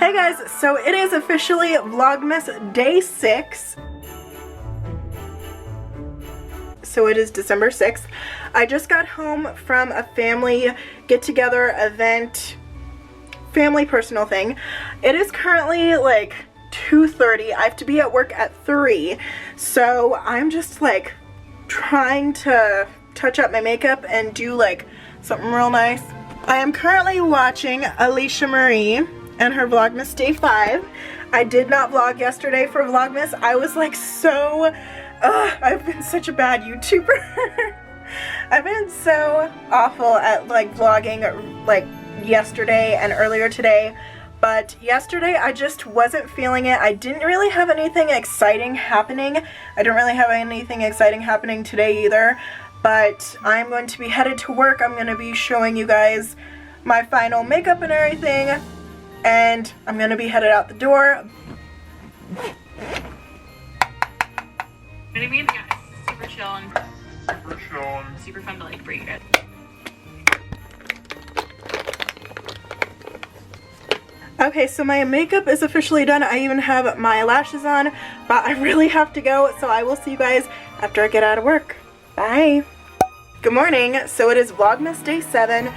Hey guys, so it is officially Vlogmas Day 6. So it is December 6th. I just got home from a family get-together event, family personal thing. It is currently like 2:30. I have to be at work at 3. So I'm just like trying to touch up my makeup and do like something real nice. I am currently watching Alicia Marie and her Vlogmas Day 5. I did not vlog yesterday for Vlogmas. I was like so, I've been such a bad YouTuber. I've been so awful at like vlogging like yesterday and earlier today. But yesterday I just wasn't feeling it. I didn't really have anything exciting happening. I don't really have anything exciting happening today either. But I'm going to be headed to work. I'm going to be showing you guys my final makeup and everything. And I'm going to be headed out the door. What do you mean? Yeah, it's super chill and super fun to like bring you guys. Okay, so my makeup is officially done. I even have my lashes on, but I really have to go, so I will see you guys after I get out of work. Bye. Good morning. So it is Vlogmas Day 7.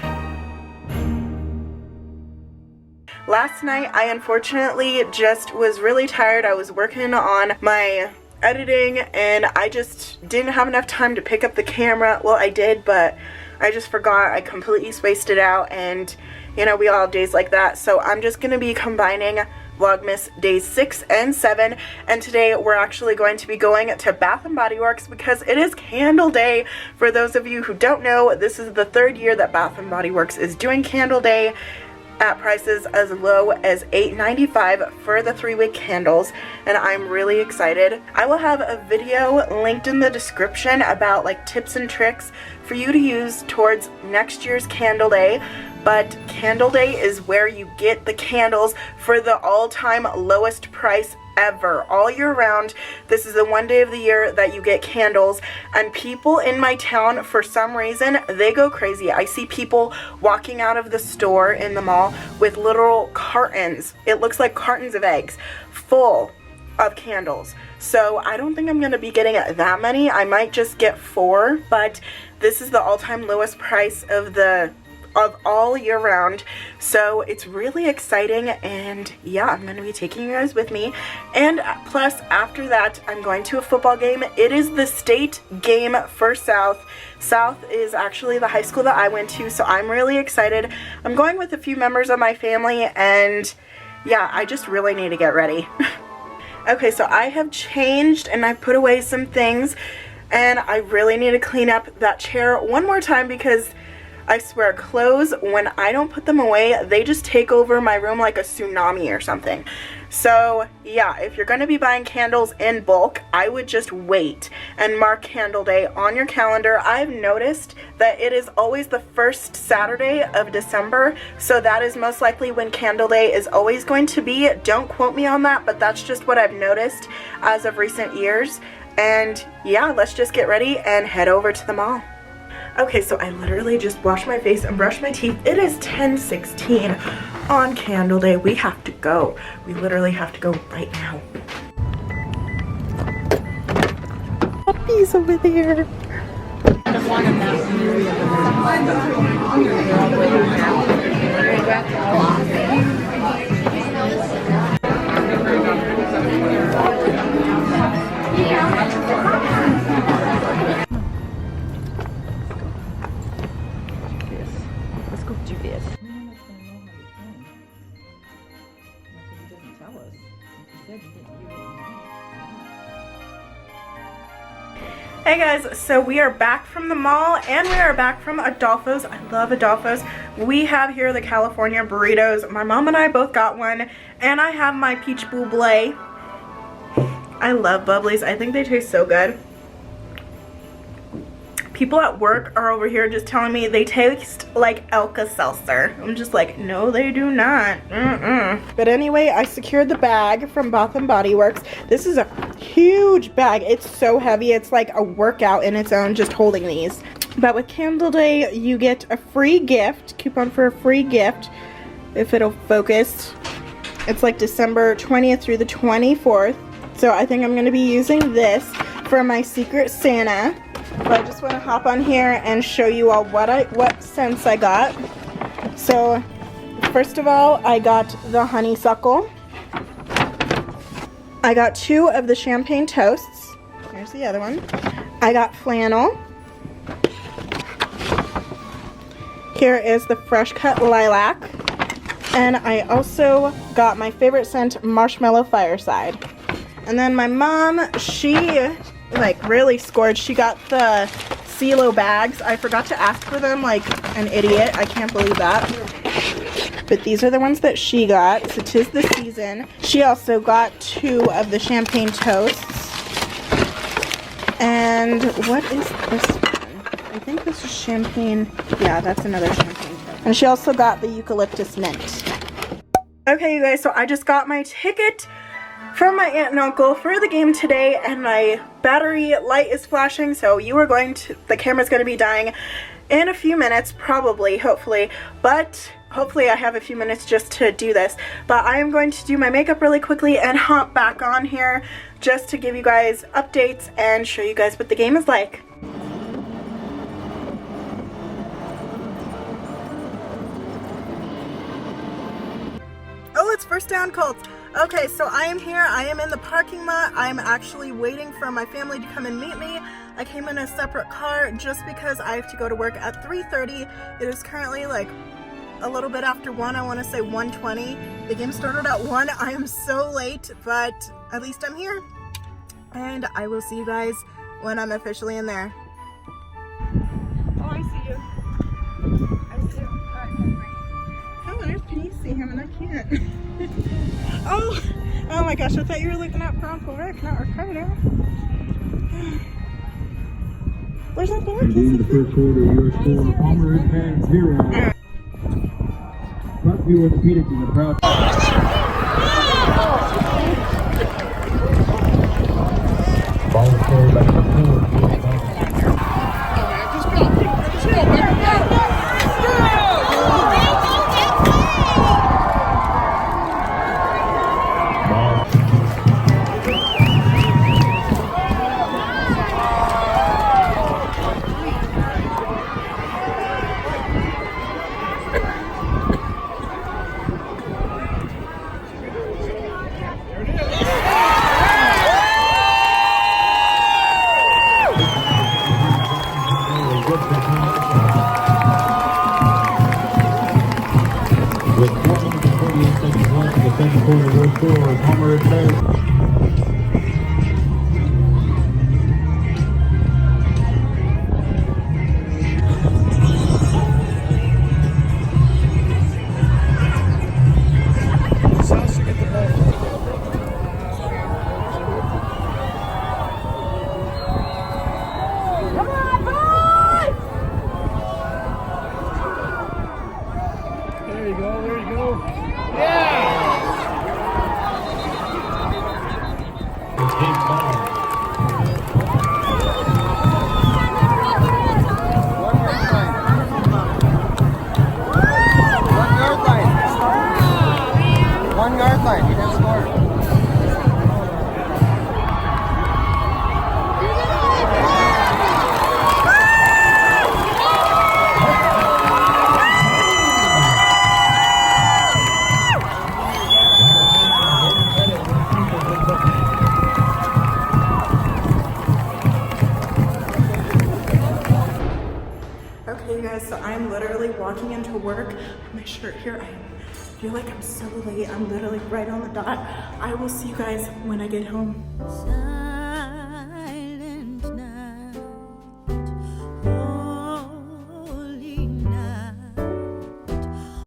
Last night I unfortunately just was really tired. I was working on my editing and I just didn't have enough time to pick up the camera. Well, I did, but I just forgot. I completely spaced it out, and you know, we all have days like that. So I'm just going to be combining Vlogmas Days 6 and 7, and today we're actually going to be going to Bath & Body Works because it is Candle Day. For those of you who don't know, this is the 3rd year that Bath & Body Works is doing Candle Day at prices as low as $8.95 for the 3-wick candles, and I'm really excited. I will have a video linked in the description about like tips and tricks for you to use towards next year's Candle Day. But Candle Day is where you get the candles for the all-time lowest price ever. All year round, this is the one day of the year that you get candles, and people in my town, for some reason, they go crazy. I see people walking out of the store in the mall with literal cartons. It looks like cartons of eggs full of candles. So I don't think I'm going to be getting that many. I might just get 4, but this is the all-time lowest price of all year round, so it's really exciting. And yeah, I'm going to be taking you guys with me, and plus after that I'm going to a football game. It is the state game for South. South is actually the high school that I went to, so I'm really excited. I'm going with a few members of my family, and yeah, I just really need to get ready. Okay, so I have changed and I put away some things, and I really need to clean up that chair one more time because I swear, clothes, when I don't put them away, they just take over my room like a tsunami or something. So yeah, if you're going to be buying candles in bulk, I would just wait and mark Candle Day on your calendar. I've noticed that it is always the first Saturday of December, so that is most likely when Candle Day is always going to be. Don't quote me on that, but that's just what I've noticed as of recent years. And yeah, let's just get ready and head over to the mall. Okay, so I literally just washed my face and brushed my teeth. It is 10:16 on Candle Day. We have to go. We literally have to go right now. Puppies over there. Hey guys, so we are back from the mall and we are back from Adolfo's. I love Adolfo's. We have here the California burritos. My mom and I both got one, and I have my peach bubbly. I love bubblies. I think they taste so good. People at work are over here just telling me they taste like Alka-Seltzer. I'm just like, no, they do not. But anyway, I secured the bag from Bath & Body Works. This is a huge bag. It's so heavy. It's like a workout in its own just holding these. But with Candle Day, you get a free gift, coupon for a free gift, if it'll focus. It's like December 20th through the 24th. So I think I'm going to be using this for my Secret Santa. But I just want to hop on here and show you all what scents I got. So first of all, I got the honeysuckle. I got 2 of the champagne toasts. Here's the other one. I got flannel. Here is the fresh cut lilac. And I also got my favorite scent, marshmallow fireside. And then my mom, she like really scored. She got the CeeLo bags. I forgot to ask for them like an idiot. I can't believe that. But these are the ones that she got. So 'tis the season. She also got 2 of the champagne toasts. And what is this one? I think this is champagne. Yeah, that's another champagne toast. And she also got the eucalyptus mint. Okay, you guys, so I just got my ticket from my aunt and uncle for the game today, and my battery light is flashing, so the camera's going to be dying in a few minutes, probably, hopefully, but hopefully I have a few minutes just to do this. But I am going to do my makeup really quickly and hop back on here just to give you guys updates and show you guys what the game is like. Oh, it's first down, Colts. Okay, so I am here. I am in the parking lot. I'm actually waiting for my family to come and meet me. I came in a separate car just because I have to go to work at 3:30. It is currently like a little bit after 1. I want to say 1:20. The game started at 1. I am so late, but at least I'm here. And I will see you guys when I'm officially in there. Oh, I see you. I see you. How on earth can you see him and I can't? Oh my gosh, I thought you were looking at Bronco Rick, not Ricardo. Where's that board? In the first quarter, your score, Palmer and 0. Buckview Orthopedics is a proud. Ball is carried by number 4. With 448 seconds left in the second quarter, your score, Palmer and 0. There you go. Yeah! It's game time. One yard line. You didn't score. Okay, you guys, so I'm literally walking into work. My shirt here, I feel like I'm so late. I'm literally right on the dot. I will see you guys when I get home.